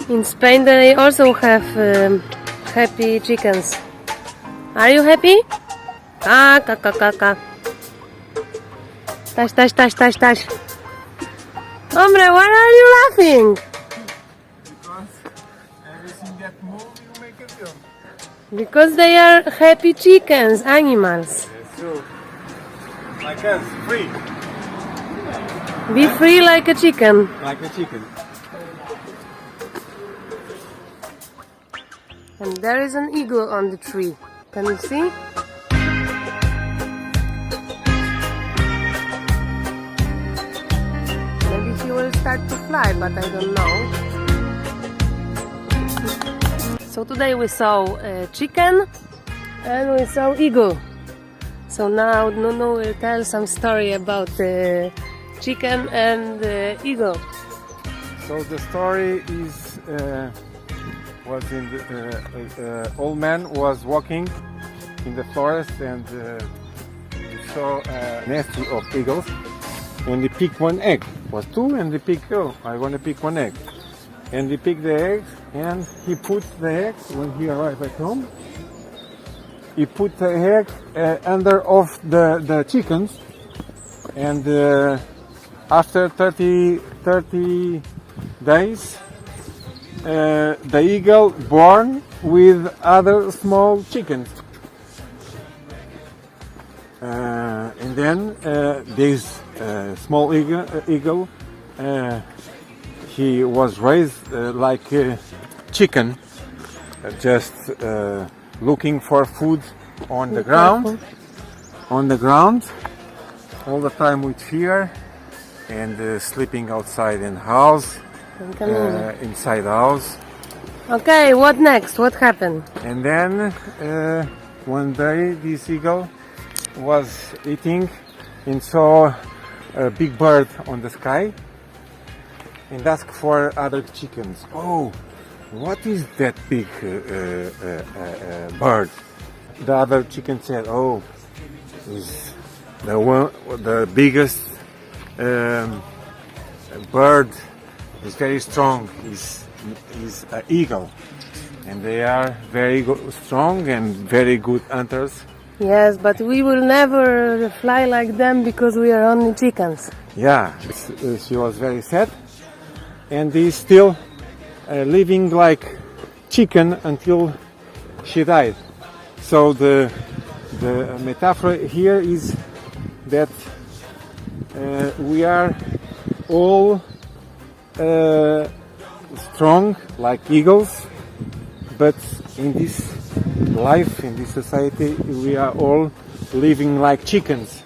In Spain they also have happy chickens. Are you happy? Ka ka ka ka ka. Tash tash tash tash tash. Hombre, why are you laughing? Because everything that moves, you make a film. Because they are happy chickens, animals. Yes, so like us, free, Be free like a chicken. like a chicken. And there is an eagle on the tree. Can you see? Maybe he will start to fly, but I don't know. So today we saw chicken and we saw eagle. So now Nunu will tell some story about chicken and eagle. So the story is was in the old man was walking in the forest and he saw a nest of eagles and he picked one egg. It was two and he picked, oh, I want to pick one egg. And he picked the egg and he put the egg when he arrived at home. He put the egg under of the chickens and after 30 days the eagle born with other small chickens. And then this small eagle he was raised like a chicken, just looking for food on the ground, all the time with fear, and sleeping outside in house, inside the house. Okay, what next? What happened? And then one day this eagle was eating and saw a big bird on the sky and asked for other chickens. Oh, what is that big bird? The other chicken said, oh, is the biggest bird, is very strong, is an eagle, and they are very strong and very good hunters. Yes, but we will never fly like them because we are only chickens. Yeah, she was very sad, and he's still living like chicken until she died. So the metaphor here is that we are all strong like eagles, but in this life, in this society, we are all living like chickens.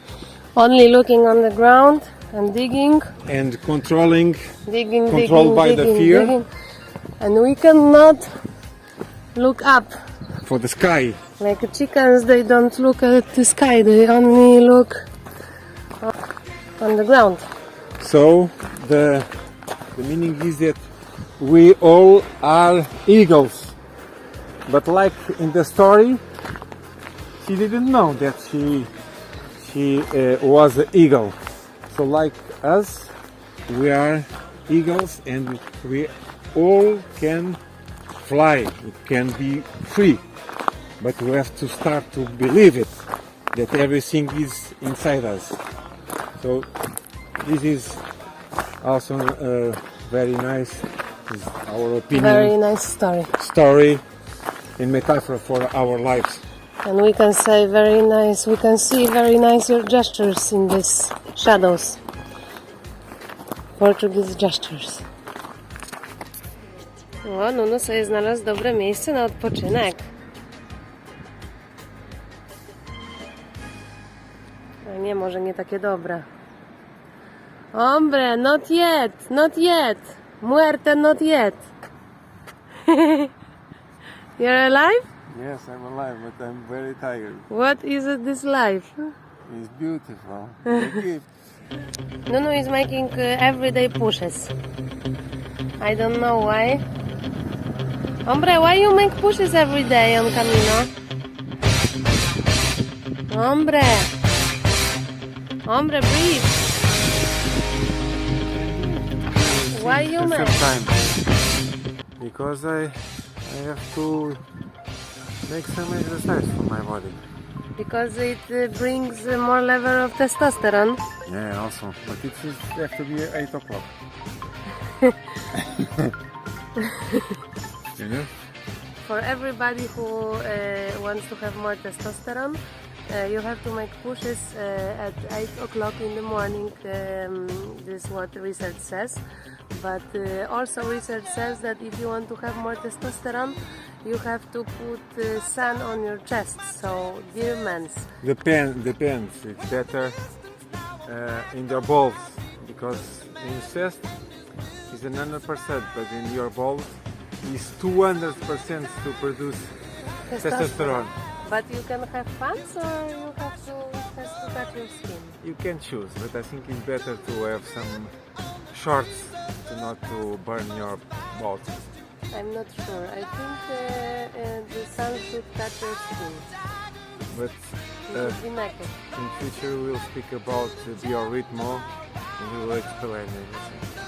Only looking on the ground and digging. And controlled Digging, by the fear. digging. And we cannot look up. For the sky. Like chickens, they don't look at the sky, they only look on the ground. So the meaning is that we all are eagles. But like in the story, she didn't know that she was an eagle. So like us, we are eagles and we all can fly, we can be free. But we have to start to believe it, that everything is inside us. So this is also very nice, is our opinion. Very nice Story and metaphor for our lives. And we can say very nice, we can see very nice gestures in these shadows. Portuguese gestures. O, Nunu sobie znalazł dobre miejsce na odpoczynek. A nie, może nie takie dobre. Hombre, not yet, not yet. Muerte, not yet. You're alive? Yes, I'm alive, but I'm very tired. What is this life? It's beautiful. A gift. Nunu is making everyday pushes. I don't know why. Hombre, why you make pushes every day on Camino? Hombre. Hombre, breathe. Why you make? Because I have to make some exercise for my body. Because it brings more level of testosterone. Yeah, also. But it has to be 8 o'clock. You know? For everybody who wants to have more testosterone, you have to make pushes at 8 o'clock in the morning. This is what research says. But also research says that if you want to have more testosterone, you have to put sun on your chest. So, dear mens. Depends. It's better in the balls, because in chest is 100%, but in your balls is 200% to produce testosterone. But you can have pants, or you have to, it has to touch your skin. You can choose, but I think it's better to have some shorts not to burn your balls. I'm not sure. I think the sun should touch your skin. But You should be naked. in future we'll speak about biorhythm and we will explain everything.